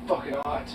fucking hot.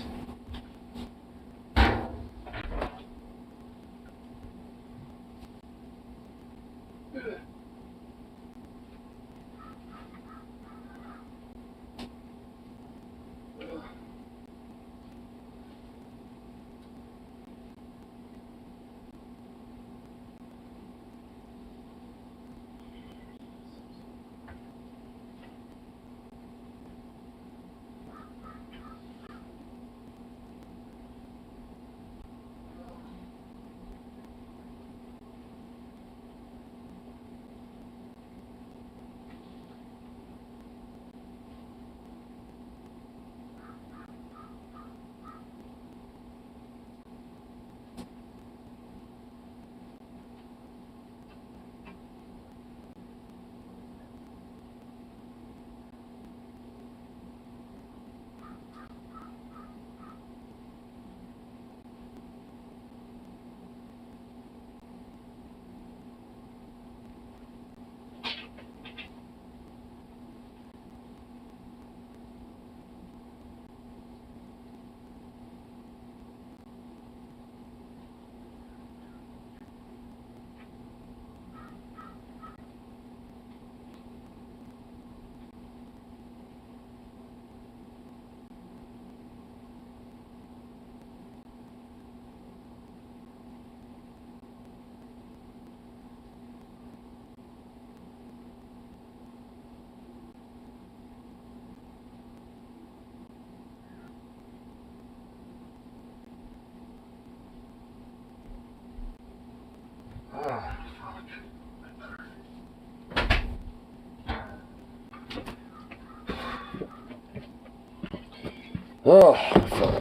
Oh,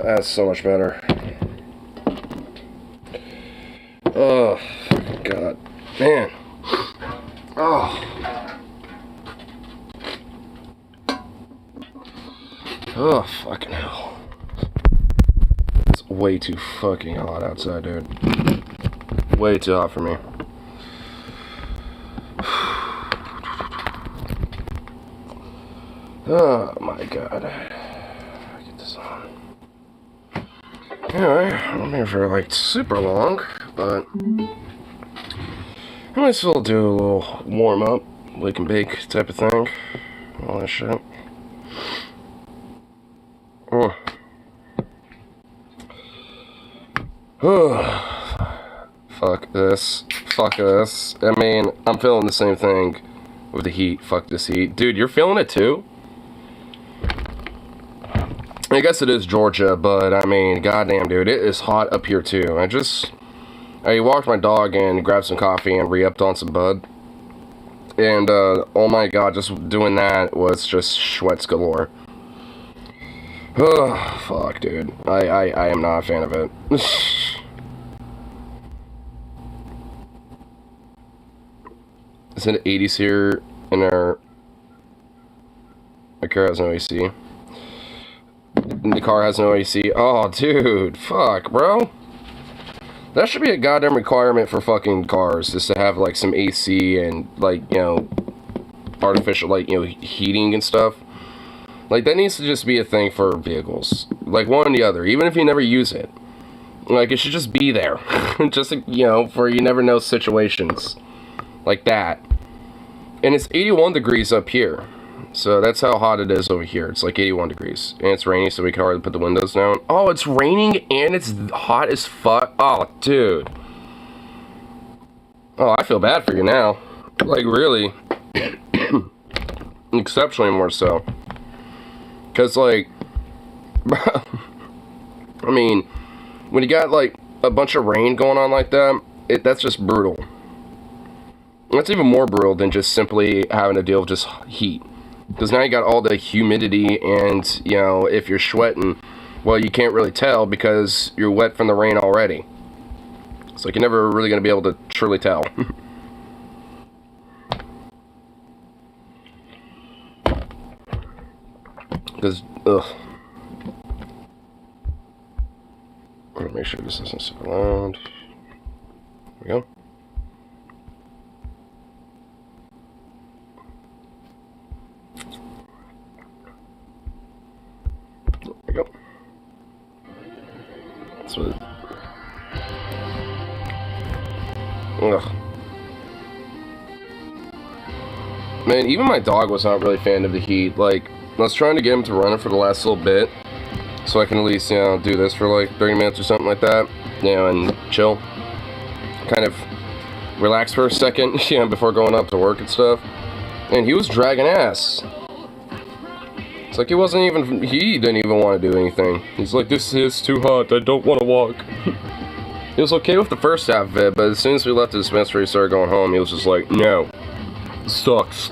that's so much better. Oh, God. Man. Oh. Oh, fucking hell. It's way too fucking hot outside, dude. Way too hot for me. Oh, my God. Get this on. Anyway, I'm here for like super long, but I might as well do a little warm up, wake and bake type of thing. All that shit. Oh. Oh. Fuck this. Fuck this. I mean, I'm feeling the same thing with the heat. Fuck this heat. Dude, you're feeling it too? I guess it is Georgia, but I mean, goddamn, dude, it is hot up here too. I walked my dog and grabbed some coffee and re-upped on some bud. And, oh my God, just doing that was just sweats galore. Oh, fuck, dude. I am not a fan of it. It's in the 80s here in our car has no AC. The car has no AC. Oh, dude. Fuck, bro. That should be a goddamn requirement for fucking cars, is to have, like, some AC and, like, you know, artificial, like, you know, heating and stuff. Like, that needs to just be a thing for vehicles. Like, one or the other, even if you never use it. Like, it should just be there. Just, you know, for you never know situations. Like that. And it's 81 degrees up here. So that's how hot it is over here. It's like 81 degrees. And it's rainy, so we can hardly put the windows down. Oh, it's raining and it's hot as fuck. Oh, dude. Oh, I feel bad for you now. Like, really. Exceptionally more so. Because, like... I mean, when you got, like, a bunch of rain going on like that, that's just brutal. That's even more brutal than just simply having to deal with just heat. Because now you got all the humidity and, you know, if you're sweating, well, you can't really tell because you're wet from the rain already. It's like you're never really going to be able to truly tell. Because, ugh. I'm going to make sure this isn't super loud. There we go. There we go. That's what... Ugh. Man, even my dog was not really a fan of the heat. Like, I was trying to get him to run it for the last little bit, so I can at least, you know, do this for like 30 minutes or something like that, you know, and chill. Kind of relax for a second, you know, before going up to work and stuff. And he was dragging ass. It's like he didn't even want to do anything. He's like, this is too hot, I don't want to walk. He was okay with the first half of it, but as soon as we left the dispensary and started going home, he was just like, no. Sucks.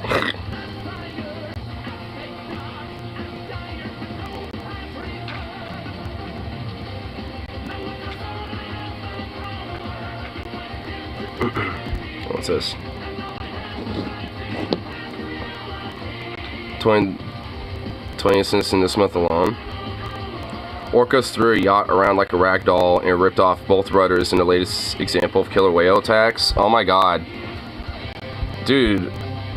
What's this? 20 incidents in this month alone. Orcas threw a yacht around like a rag doll and ripped off both rudders in the latest example of killer whale attacks. Oh my god. Dude,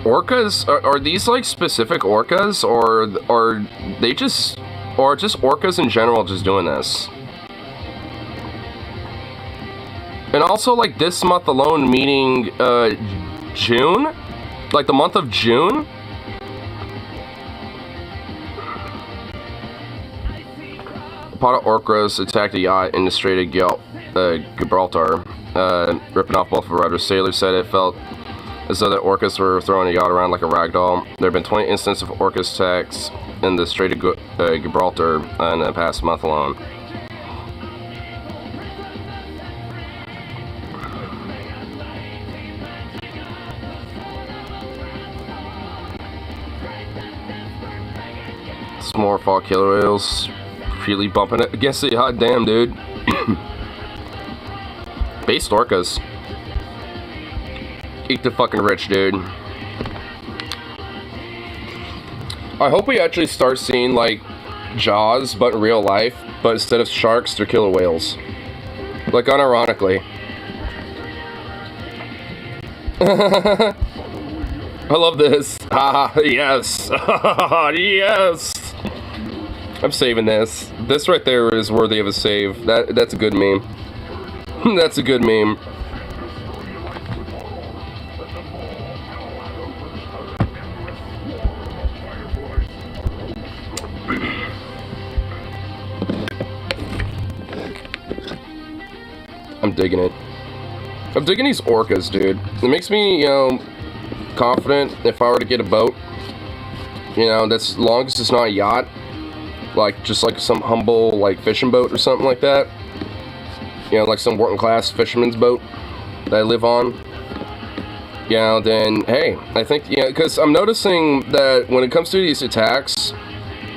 orcas, are these like specific orcas, or just orcas in general just doing this? And also, like, this month alone, meaning June? Like the month of June? A pot of orcas attacked a yacht in the Strait of Gibraltar, ripping off both the rudders. Sailors said it felt as though the orcas were throwing a yacht around like a rag doll. There have been 20 instances of orcas attacks in the Strait of Gibraltar in the past month alone. Some more fall killer whales freely bumping it against the hot damn, dude. Based orcas. Eat the fucking rich, dude. I hope we actually start seeing like Jaws, but in real life, but instead of sharks, they're killer whales. Like, unironically. I love this. Ah, yes. Yes. I'm saving this. This right there is worthy of a save. That's a good meme. That's a good meme. I'm digging it. I'm digging these orcas, dude. It makes me, you know, confident if I were to get a boat. You know, that's as long as it's not a yacht. Like, just like some humble, like, fishing boat or something like that. You know, like some working class fisherman's boat that I live on. You know, then, hey, I think, you know, because I'm noticing that when it comes to these attacks,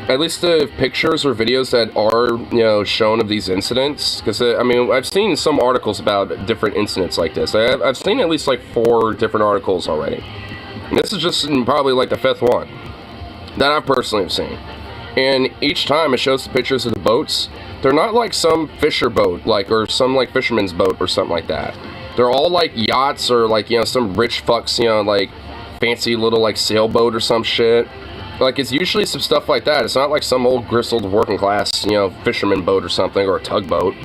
at least the pictures or videos that are, you know, shown of these incidents, because, I mean, I've seen some articles about different incidents like this. I've seen at least, like, 4 different articles already. And this is just probably, like, the 5th one that I personally have seen. And each time it shows the pictures of the boats, they're not like some fisher boat, like, or some, like, fisherman's boat or something like that. They're all, like, yachts or, like, you know, some rich fucks, you know, like, fancy little, like, sailboat or some shit. Like, it's usually some stuff like that. It's not like some old gristled working class, you know, fisherman boat or something, or a tugboat.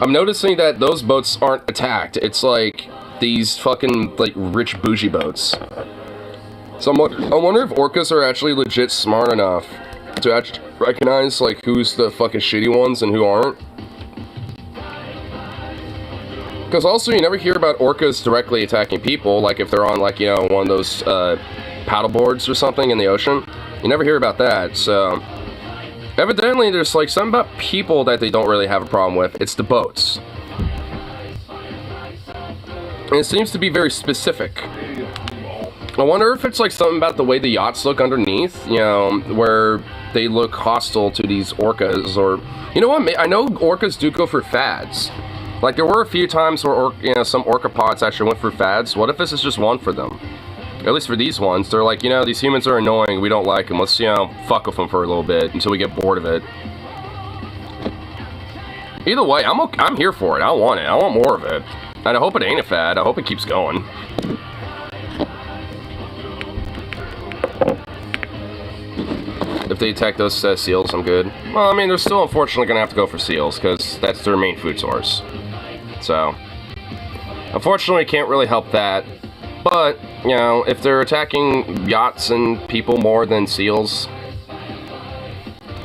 I'm noticing that those boats aren't attacked. It's like these fucking, like, rich bougie boats. So I wonder if orcas are actually legit smart enough to actually recognize, like, who's the fucking shitty ones and who aren't. Because also, you never hear about orcas directly attacking people, like if they're on, like, you know, one of those paddle boards or something in the ocean. You never hear about that, so evidently there's, like, something about people that they don't really have a problem with. It's the boats. And it seems to be very specific. I wonder if it's, like, something about the way the yachts look underneath, you know, where they look hostile to these orcas, or, you know what, I know orcas do go for fads. Like, there were a few times where, you know, some orca pods actually went for fads. What if this is just one for them? At least for these ones, they're like, you know, these humans are annoying, we don't like them, let's, you know, fuck with them for a little bit until we get bored of it. Either way, I'm here for it, I want it, I want more of it. And I hope it ain't a fad, I hope it keeps going. If they attack those seals, I'm good. Well, I mean, they're still unfortunately gonna have to go for seals, because that's their main food source. So, unfortunately, can't really help that. But, you know, if they're attacking yachts and people more than seals,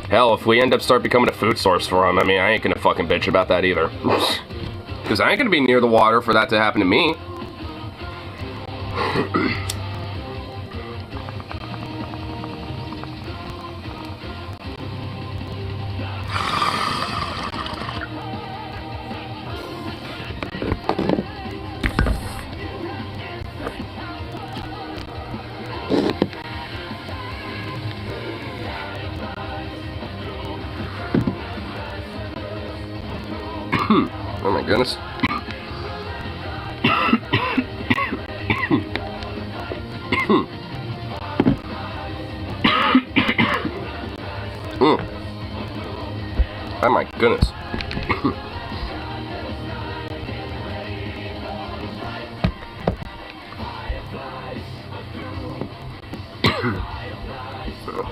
hell, if we end up start becoming a food source for them, I mean, I ain't gonna fucking bitch about that either. Because I ain't gonna be near the water for that to happen to me. Oh my goodness. Oh my goodness.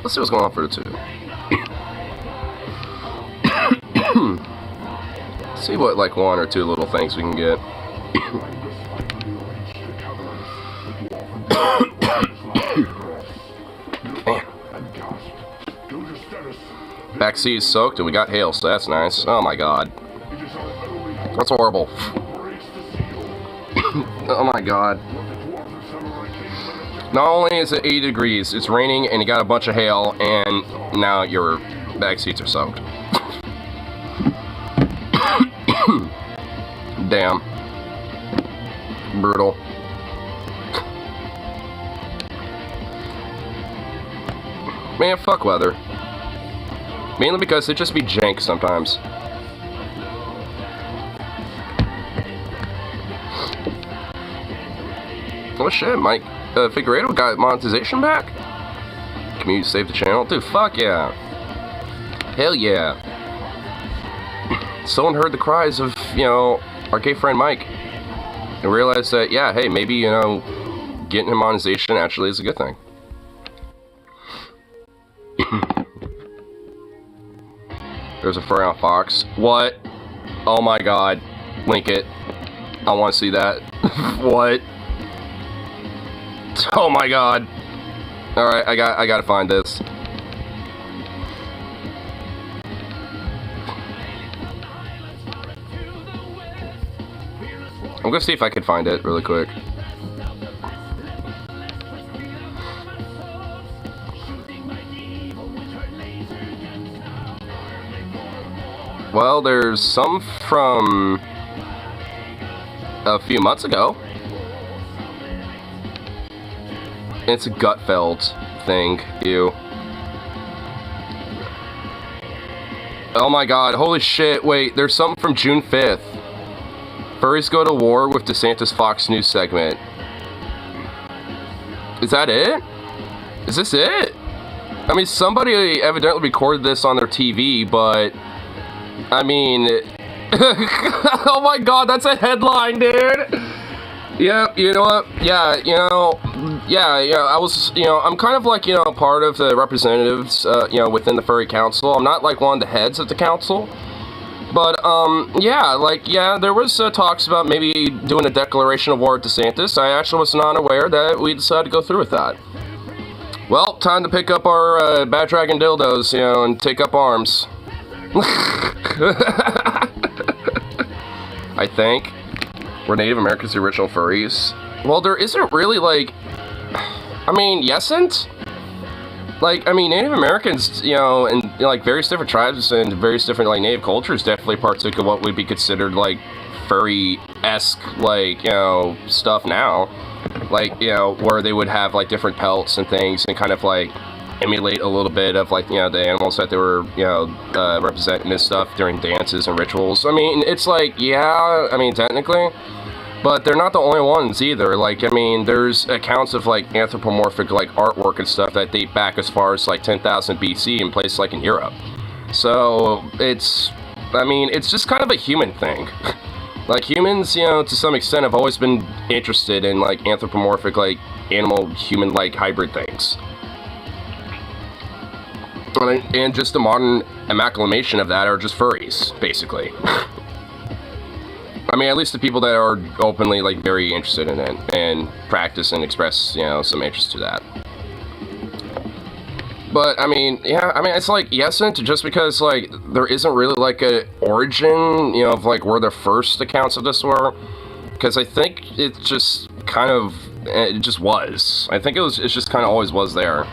Let's see what's going on for the two. See what, like, one or two little things we can get. Man. Backseat is soaked and we got hail, so that's nice. Oh my god. That's horrible. Oh my god. Not only is it 80 degrees, it's raining and you got a bunch of hail, and now your back seats are soaked. Damn. Brutal. Man, fuck weather. Mainly because it just be jank sometimes. Oh shit, Mike. Figueredo got monetization back? Community save the channel? Dude, fuck yeah. Hell yeah. Someone heard the cries of, you know, our gay friend Mike and realized that, yeah, hey, maybe, you know, getting him monetization actually is a good thing. There's a fur out fox. What? Oh my god. Link it. I want to see that. What? Oh my god. Alright, I gotta find this. I'm gonna see if I can find it really quick. Well, there's some from a few months ago. It's a Gutfeld thing. Ew. Oh my god, holy shit, wait, there's something from June 5th. Furries go to war with DeSantis Fox News segment. Is that it? Is this it? I mean, somebody evidently recorded this on their TV, but... I mean... Oh my god, that's a headline, dude! Yeah, you know what? Yeah, you know... Yeah, I was, you know, I'm kind of like, you know, part of the representatives, you know, within the Furry Council. I'm not like one of the heads of the council. But, yeah, like, yeah, there was talks about maybe doing a declaration of war at DeSantis. I actually was not aware that we decided to go through with that. Well, time to pick up our Bad Dragon dildos, you know, and take up arms. I think. Were Native Americans the original furries? Well, there isn't really, like... I mean, yesn't? Like, I mean, Native Americans, you know, and, you know, like, various different tribes and various different, like, native cultures definitely partook of what would be considered, like, furry-esque, like, you know, stuff now. Like, you know, where they would have, like, different pelts and things and kind of, like, emulate a little bit of, like, you know, the animals that they were, you know, representing and stuff during dances and rituals. I mean, it's like, yeah, I mean, technically... But they're not the only ones either. Like, I mean, there's accounts of, like, anthropomorphic, like, artwork and stuff that date back as far as, like, 10,000 BC in places like in Europe. So, it's, I mean, it's just kind of a human thing. Like, humans, you know, to some extent have always been interested in, like, anthropomorphic, like, animal-human, like, hybrid things. And just the modern amalgamation of that are just furries, basically. I mean, at least the people that are openly, like, very interested in it and practice and express, you know, some interest to that. But, I mean, yeah, I mean, it's like, yes, just because, like, there isn't really, like, a origin, you know, of, like, where the first accounts of this were. Because I think it just kind of, it just was. I think it's just kind of always was there.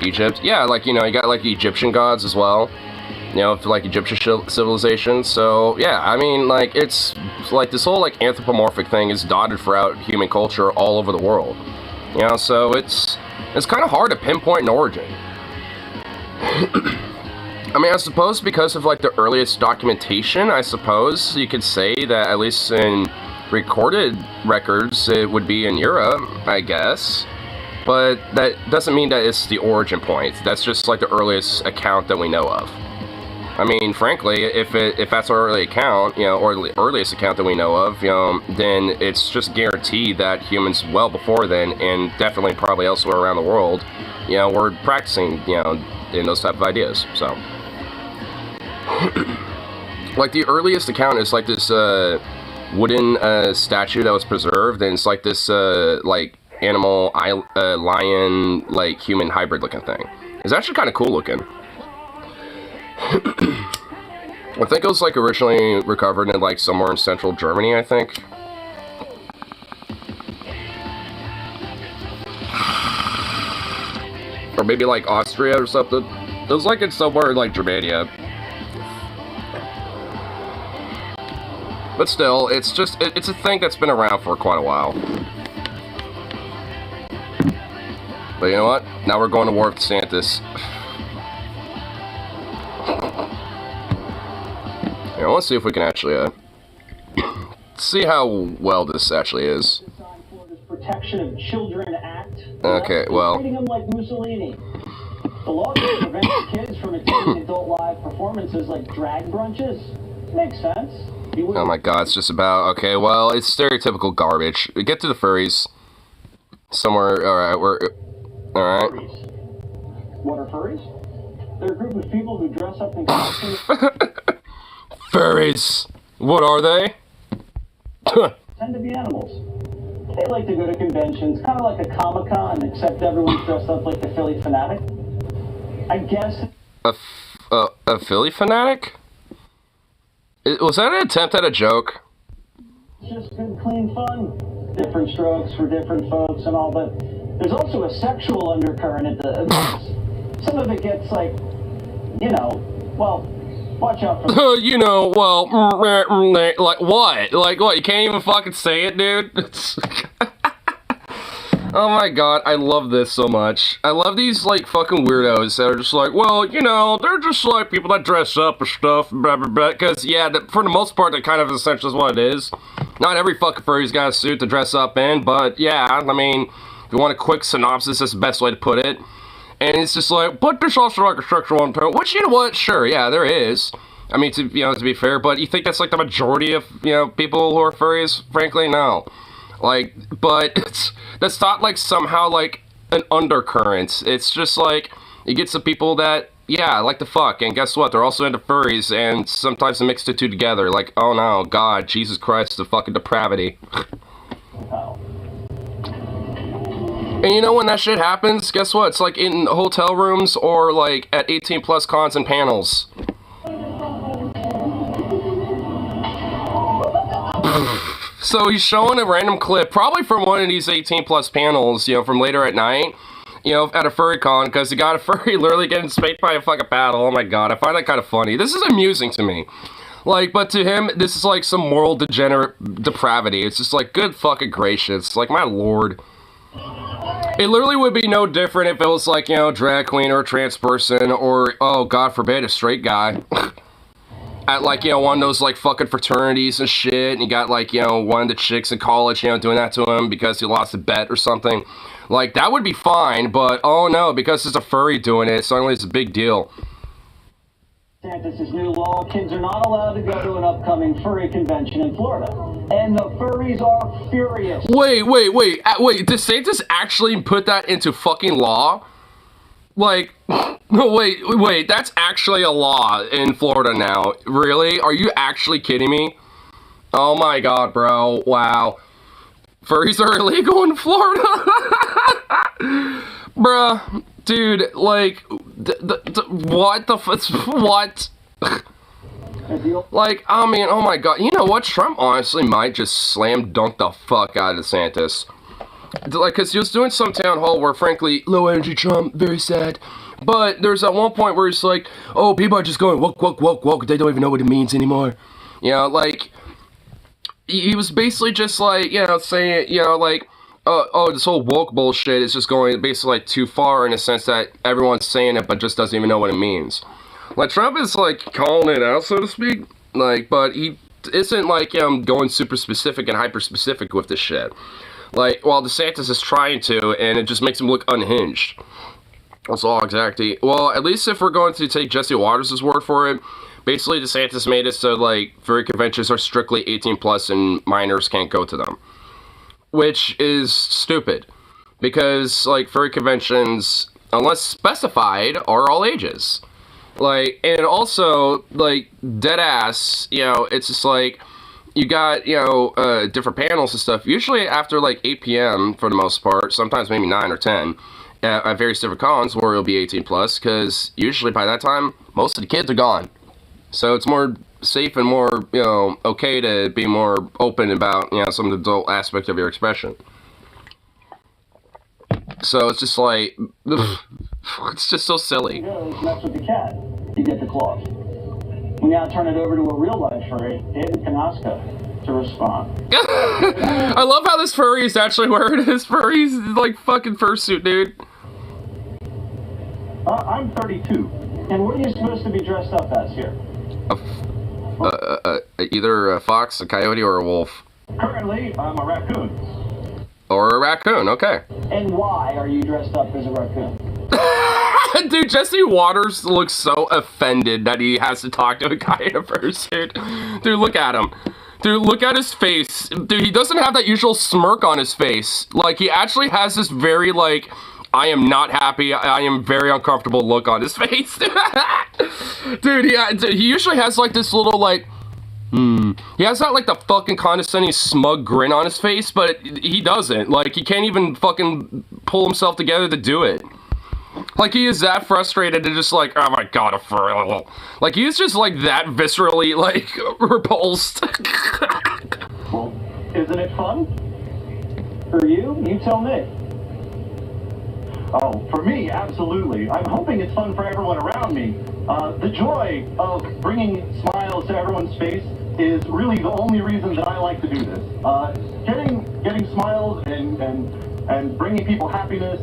Egypt, yeah, like, you know, you got, like, Egyptian gods as well. You know, like Egyptian civilization. So, yeah, I mean, like, it's like this whole, like, anthropomorphic thing is dotted throughout human culture all over the world. You know, so it's kind of hard to pinpoint an origin. I mean, I suppose because of, like, the earliest documentation, I suppose you could say that at least in recorded records, it would be in Europe, I guess. But that doesn't mean that it's the origin point. That's just, like, the earliest account that we know of. I mean, frankly, if that's our early account, you know, or the earliest account that we know of, you know, then it's just guaranteed that humans well before then, and definitely probably elsewhere around the world, you know, were practicing, you know, in those type of ideas. So, like, the earliest account is like this wooden statue that was preserved, and it's like this like animal lion, like, human hybrid looking thing. It's actually kind of cool looking. I think it was, like, originally recovered in, like, somewhere in central Germany, I think. Or maybe, like, Austria or something. It was, like, in somewhere in, like, Germania. But still, it's just, it's a thing that's been around for quite a while. But you know what? Now we're going to war with DeSantis. Yeah, let's see if we can actually see how well this actually is. Protection of Children Act. Okay, well. Treating them like Mussolini. The law prevents kids from attending adult live performances like drag brunches. Makes sense. Oh my god, it's just about, okay, well, it's stereotypical garbage. Get to the furries. Somewhere, alright, alright. What are furries? They're a group of people who dress up in costumes. Furries! What are they? Tend to be animals. They like to go to conventions, kind of like a Comic-Con, except everyone's dressed up like the Philly Fanatic. I guess... A Philly Fanatic? Was that an attempt at a joke? It's just good, clean fun. Different strokes for different folks and all, but there's also a sexual undercurrent at the events. Some of it gets, like, you know, well... Watch out for you know, well, like what? Like what? You can't even fucking say it, dude? Oh my god, I love this so much. I love these, like, fucking weirdos that are just like, well, you know, they're just like people that dress up and stuff, blah, blah, blah. Because, yeah, for the most part, that kind of essentially is what it is. Not every fucking furry's got a suit to dress up in, but, yeah, I mean, if you want a quick synopsis, that's the best way to put it. And it's just like, but there's also like a structural undertone, which, you know what, sure, yeah, there is. I mean, to be fair, but you think that's like the majority of, you know, people who are furries? Frankly, no. Like, but that's not like somehow like an undercurrent. It's just like, you get some people that, yeah, like to fuck, and guess what, they're also into furries, and sometimes they mix the two together, like, oh no, God, Jesus Christ, the fucking depravity. And you know when that shit happens, guess what? It's like in hotel rooms or like at 18 plus cons and panels. So he's showing a random clip, probably from one of these 18 plus panels, you know, from later at night, you know, at a furry con, because he got a furry literally getting spanked by a fucking paddle. Oh my god, I find that kind of funny. This is amusing to me. Like, but to him, this is like some moral depravity. It's just like, good fucking gracious. Like, my lord. It literally would be no different if it was like, you know, drag queen or a trans person or, oh, God forbid, a straight guy. At like, you know, one of those like fucking fraternities and shit, and you got like, you know, one of the chicks in college, you know, doing that to him because he lost a bet or something. Like, that would be fine, but oh no, because it's a furry doing it, suddenly it's a big deal. DeSantis' new law, kids are not allowed to go to an upcoming furry convention in Florida. And the furries are furious. Wait, DeSantis actually put that into fucking law? Like, No, wait, that's actually a law in Florida now. Really? Are you actually kidding me? Oh my god, bro. Wow. Furries are illegal in Florida? Bruh. Dude, like, what the what? Like, I mean, oh my god. You know what? Trump honestly might just slam dunk the fuck out of DeSantis. Like, because he was doing some town hall where, frankly, low energy Trump, very sad. But there's at one point where he's like, oh, people are just going woke, woke, woke, woke. They don't even know what it means anymore. You know, like, he was basically just like, you know, saying, you know, like, oh, this whole woke bullshit is just going basically like too far in a sense that everyone's saying it but just doesn't even know what it means. Like, Trump is like calling it out, so to speak, like, but he isn't like going super specific and hyper specific with this shit. Like, while DeSantis is trying to, and it just makes him look unhinged. That's all exactly. Well, at least if we're going to take Jesse Waters' word for it, basically DeSantis made it so like furry conventions are strictly 18 plus and minors can't go to them. Which is stupid, because, like, furry conventions, unless specified, are all ages. Like, and also, like, dead ass, you know, it's just like, you got, you know, different panels and stuff, usually after, like, 8 p.m. for the most part, sometimes maybe 9 or 10, at various different cons where it'll be 18 plus, because usually by that time, most of the kids are gone. So it's more safe and more, you know, okay to be more open about, you know, some of the adult aspect of your expression. So it's just like, it's just so silly. Mess with the cat, you get the claws. We now turn it over to a real life furry, David Kanaska, to respond. I love how this furry is actually wearing his furry's like fucking fursuit, dude. I'm 32, and what are you supposed to be dressed up as here? Either a fox, a coyote, or a wolf. Currently, I'm a raccoon. Or a raccoon, okay. And why are you dressed up as a raccoon? Dude, Jesse Waters looks so offended that he has to talk to a guy in a fursuit. Dude, look at him. Dude, look at his face. Dude, he doesn't have that usual smirk on his face. Like, he actually has this very, like, I am not happy, I am very uncomfortable look on his face. Dude, he usually has, like, this little, like, He has that, like, the fucking condescending, smug grin on his face, but he doesn't. Like, he can't even fucking pull himself together to do it. Like, he is that frustrated and just like, oh my god, a furry. Like, he's just, like, that viscerally, like, repulsed. Well, isn't it fun? For you? You tell me. Oh, for me, absolutely. I'm hoping it's fun for everyone around me. The joy of bringing smiles to everyone's face is really the only reason that I like to do this. Getting smiles and bringing people happiness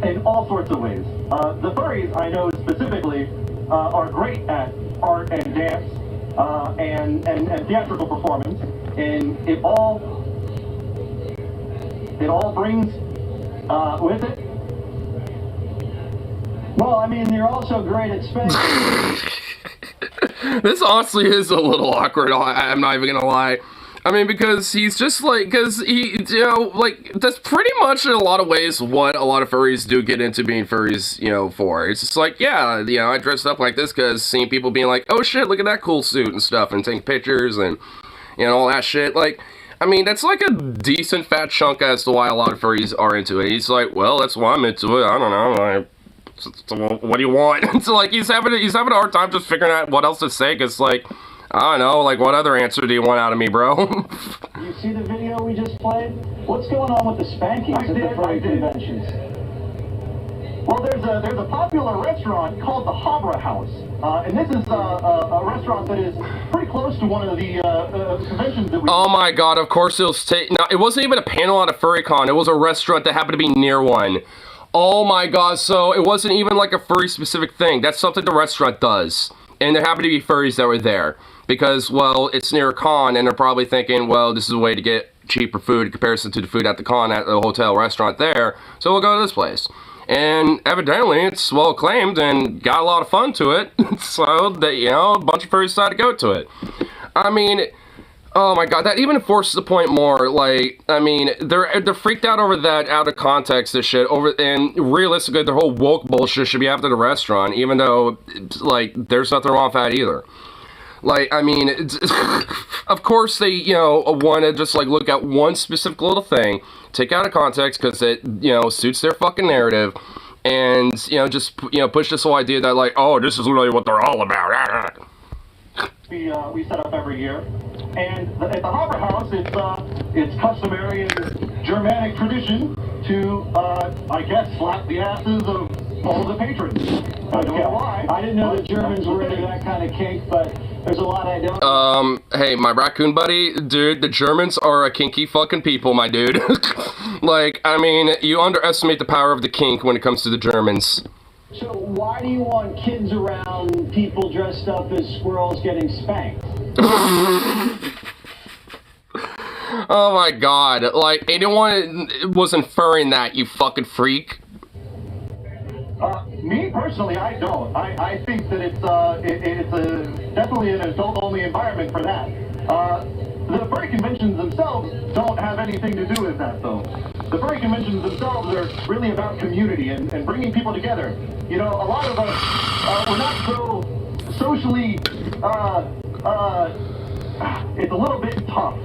in all sorts of ways. The furries, I know specifically, are great at art and dance and theatrical performance, and it all brings with it. Well, I mean, you're also great at spanking. This honestly is a little awkward, I'm not even gonna lie. I mean, because he's just like, because he, you know, like, that's pretty much in a lot of ways what a lot of furries do get into being furries, you know, for. It's just like, yeah, you know, I dressed up like this because seeing people being like, oh shit, look at that cool suit and stuff, and taking pictures and, you know, all that shit. Like, I mean, that's like a decent fat chunk as to why a lot of furries are into it. He's like, well, that's why I'm into it. I don't know. So what do you want? So, like, he's having a hard time just figuring out what else to say, because, like, I don't know, like, what other answer do you want out of me, bro? You see the video we just played? What's going on with the spankings at the furry conventions? Well, there's a popular restaurant called the Habra House, and this is a restaurant that is pretty close to one of the conventions that we... Oh my god, of course it was... No, it wasn't even a panel at a FurryCon, it was a restaurant that happened to be near one. Oh my god, so it wasn't even like a furry specific thing. That's something the restaurant does. And there happened to be furries that were there. Because, well, it's near a con, and they're probably thinking, well, this is a way to get cheaper food in comparison to the food at the con at the hotel restaurant there, so we'll go to this place. And evidently, it's well acclaimed and got a lot of fun to it, so that, you know, a bunch of furries decided to go to it. I mean, Oh my god, that even forces the point more. Like, I mean, they're freaked out over that out of context, this shit. And realistically, the whole woke bullshit should be after the restaurant, even though, like, there's nothing wrong with that either. Like, I mean, of course they, you know, want to just, like, look at one specific little thing, take out of context because it, you know, suits their fucking narrative, and, you know, just, you know, push this whole idea that, like, oh, this is really what they're all about. We set up every year. And at the Hopper House, it's customary in Germanic tradition to, I guess, slap the asses of all the patrons. I don't know why. I didn't know the Germans were into that kind of kink, but there's a lot I don't. Hey, my raccoon buddy, dude, the Germans are a kinky fucking people, my dude. Like, I mean, you underestimate the power of the kink when it comes to the Germans. So why do you want kids around people dressed up as squirrels getting spanked? Oh my god, like, anyone was inferring that, you fucking freak. Me personally, I don't. I think that it's definitely an adult-only environment for that. The furry conventions themselves don't have anything to do with that, though. The furry conventions themselves are really about community and bringing people together. You know, a lot of us, we're not so socially, it's a little bit tough.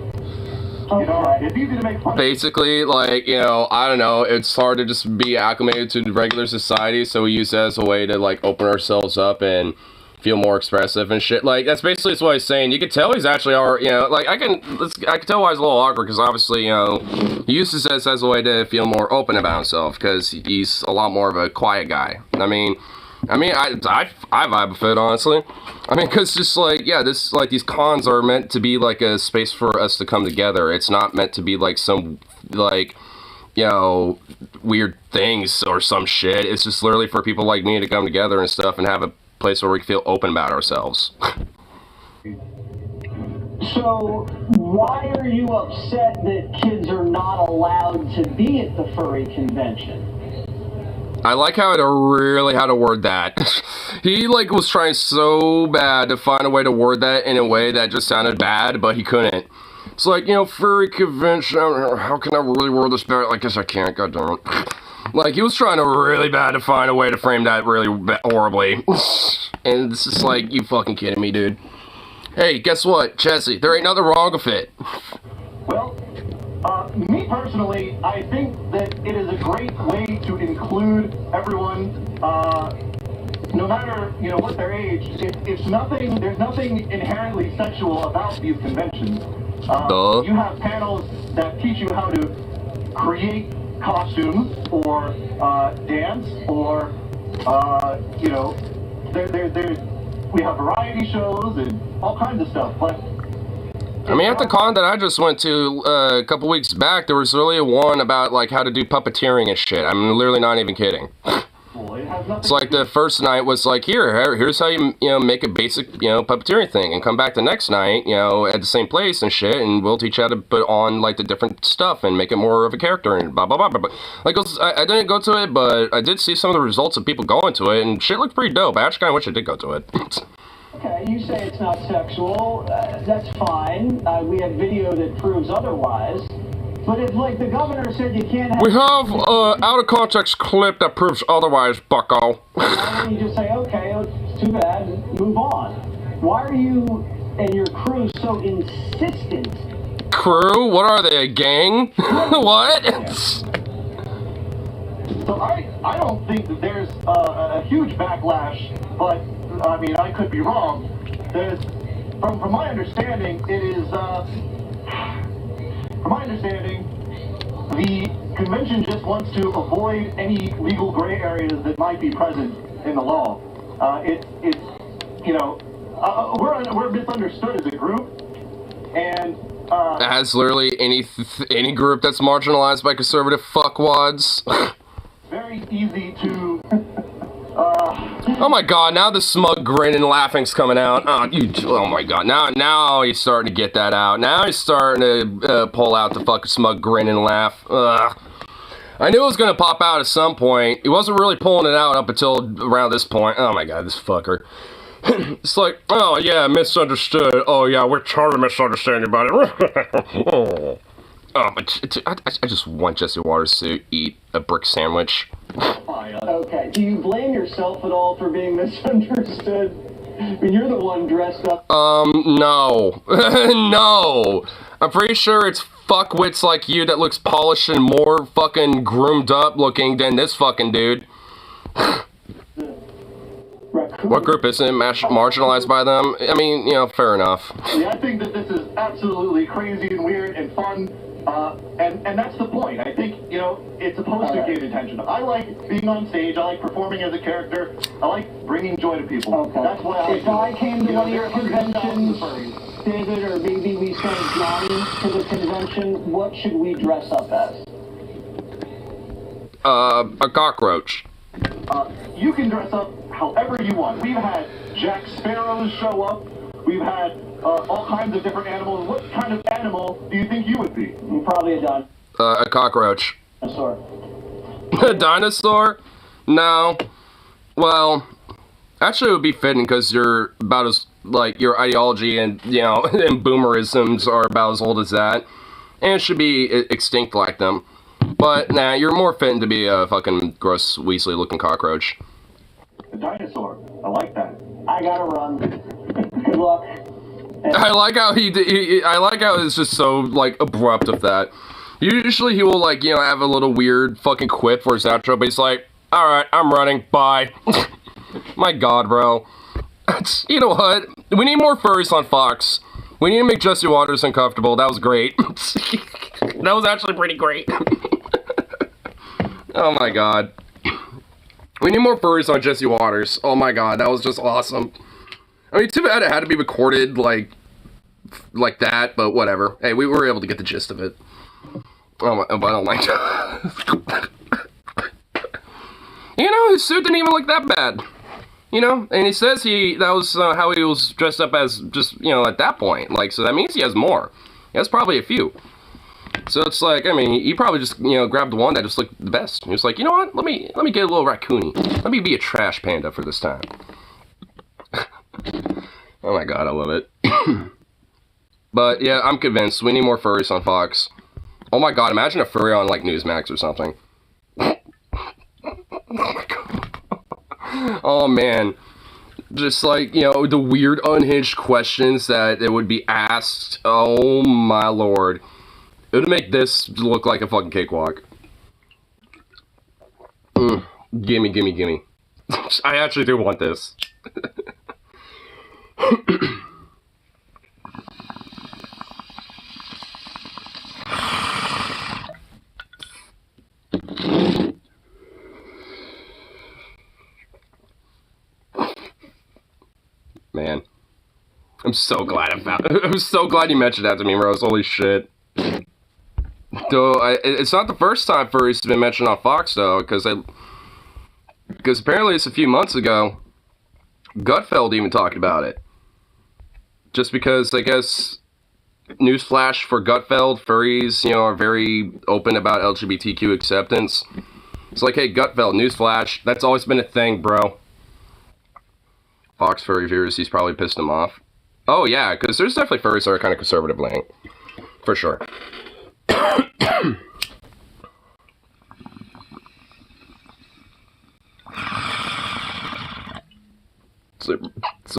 You know, it's easy to make fun. Basically, like, you know, I don't know, it's hard to just be acclimated to regular society, so we use that as a way to, like, open ourselves up and feel more expressive and shit. Like, that's basically what he's saying. You can tell he's actually, you know, like, I can tell why he's a little awkward, because obviously, you know, he uses this as a way to feel more open about himself, because he's a lot more of a quiet guy. I mean, I vibe with it, honestly. I mean, because just, like, yeah, this, like, these cons are meant to be, like, a space for us to come together. It's not meant to be, like, some, like, you know, weird things or some shit. It's just literally for people like me to come together and stuff and have a place where we feel open about ourselves. So, why are you upset that kids are not allowed to be at the furry convention? I like how it really how to word that. He, like, was trying so bad to find a way to word that in a way that just sounded bad, but he couldn't. It's like, you know, furry convention, how can I really word this better? I guess I can't, goddammit. Like, he was trying to really bad to find a way to frame that really horribly. And it's just like, you fucking kidding me, dude. Hey, guess what, Jesse? There ain't nothing wrong with it. Well, me personally, I think that it is a great way to include everyone, no matter, you know, what their age. It's nothing, there's nothing inherently sexual about these conventions. You have panels that teach you how to create costumes or dance or, you know, we have variety shows and all kinds of stuff, but I mean, at the con that I just went to a couple weeks back, there was really one about, like, how to do puppeteering and shit. I'm literally not even kidding. It's like the first night was like, here's how you know, make a basic, you know, puppeteering thing, and come back the next night, you know, at the same place and shit, and we'll teach you how to put on, like, the different stuff and make it more of a character and blah, blah, blah, blah, blah. Like, I didn't go to it, but I did see some of the results of people going to it, and shit looked pretty dope. I actually kind of wish I did go to it. Okay, you say it's not sexual, that's fine. We have video that proves otherwise. But if, like, the governor said you can't have... We have out-of-context clip that proves otherwise, bucko. Why don't you just say, okay, it's too bad, move on? Why are you and your crew so insistent? Crew? What are they, a gang? What? So I don't think that there's a huge backlash, but, I mean, I could be wrong. There's, from my understanding, it is, from my understanding, the convention just wants to avoid any legal gray areas that might be present in the law. It's you know, we're misunderstood as a group, and as literally any group that's marginalized by conservative fuckwads. Very easy to. Oh my god, now the smug grin and laughing's coming out. Oh my god, now he's starting to get that out. Now he's starting to pull out the fucking smug grin and laugh. Ugh. I knew it was gonna pop out at some point. He wasn't really pulling it out up until around this point. Oh my god, this fucker. It's like, oh yeah, misunderstood. Oh yeah, we're totally misunderstanding about it. But I just want Jesse Waters to eat a brick sandwich. Okay, do you blame yourself at all for being misunderstood? I mean, you're the one dressed up. No. No. I'm pretty sure it's fuckwits like you that looks polished and more fucking groomed up looking than this fucking dude. What group isn't marginalized by them? I mean, you know, fair enough. Yeah, I think that this is absolutely crazy and weird and fun, and that's the point. I think, you know, it's supposed to gain attention. I like being on stage. I like performing as a character. I like bringing joy to people. Okay. That's why I if I came to one of your conventions, David, or maybe we sent Johnny to the convention, what should we dress up as? A cockroach. You can dress up however you want. We've had Jack Sparrows show up. We've had all kinds of different animals. What kind of animal do you think you would be? Probably a A cockroach. dinosaur. A dinosaur? No. Well, actually it would be fitting because you're about as, like, your ideology and, you know, and boomerisms are about as old as that. And it should be extinct like them. But, nah, you're more fitting to be a fucking gross, Weasley looking cockroach. A dinosaur. I like that. I gotta run. Good luck. I like how I like how it's just so, like, abrupt of that. Usually he will, like, you know, have a little weird fucking quip for his outro, but he's like, alright, I'm running, bye. My god, bro. You know what? We need more furries on Fox. We need to make Jesse Waters uncomfortable. That was great. That was actually pretty great. Oh my god. We need more furries on Jesse Waters. Oh my god, that was just awesome. I mean, too bad it had to be recorded like that, but whatever. Hey, we were able to get the gist of it. Oh, I don't like that. You know, his suit didn't even look that bad. You know, and he says that was how he was dressed up as just, you know, at that point. Like, so that means he has more. He has probably a few. So it's like, I mean, he probably just, you know, grabbed the one that just looked the best. He was like, you know what, let me get a little raccoony. Let me be a trash panda for this time. Oh my god, I love it. But yeah, I'm convinced we need more furries on Fox. Oh my god, imagine a furry on like Newsmax or something. Oh my god. Oh man. Just like, you know, the weird unhinged questions that it would be asked. Oh my lord. It would make this look like a fucking cakewalk. Gimme, gimme, gimme. I actually do want this. Man. I'm so glad I'm so glad you mentioned that to me, Rose. Holy shit. Though, it's not the first time furries have been mentioned on Fox, though, because apparently it's a few months ago, Gutfeld even talked about it. Just because, I guess, newsflash for Gutfeld, furries, you know, are very open about LGBTQ acceptance. It's like, hey, Gutfeld, newsflash, that's always been a thing, bro. Fox furry viewers, he's probably pissed him off. Oh, yeah, because there's definitely furries that are kind of conservative leaning. For sure. So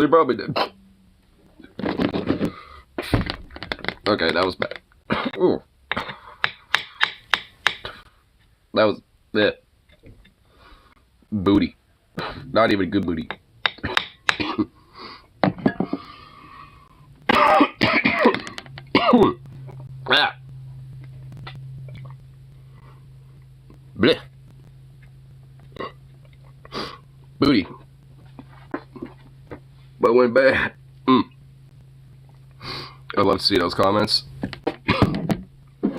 you probably did. Okay, that was bad. Ooh. That was it. Booty. Not even a good booty. Ah. Blech. Booty. But went bad. I'd love to see those comments.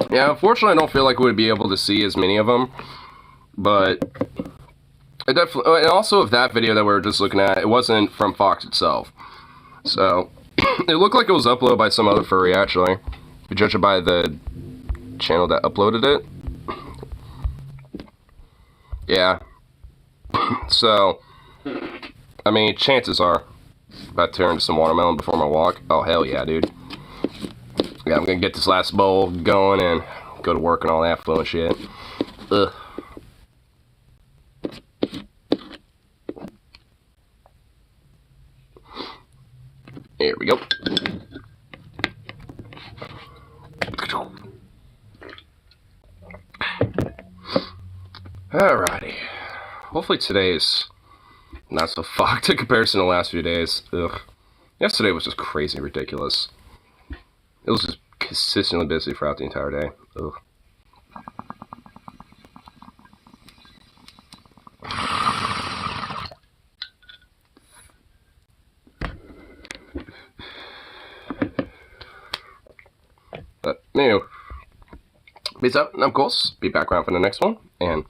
Yeah, unfortunately I don't feel like we would be able to see as many of them. But it definitely, and also of that video that we were just looking at, it wasn't from Fox itself. So it looked like it was uploaded by some other furry actually. If you judge it by the channel that uploaded it. Yeah. So, I mean, chances are. About to turn into some watermelon before my walk. Oh, hell yeah, dude. Yeah, I'm gonna get this last bowl going and go to work and all that fun shit. Ugh. Here we go. Alrighty. Hopefully today's not so fucked in comparison to the last few days. Ugh. Yesterday was just crazy ridiculous. It was just consistently busy throughout the entire day. Ugh. But, anyway. Peace out, and of course, be back around for the next one, and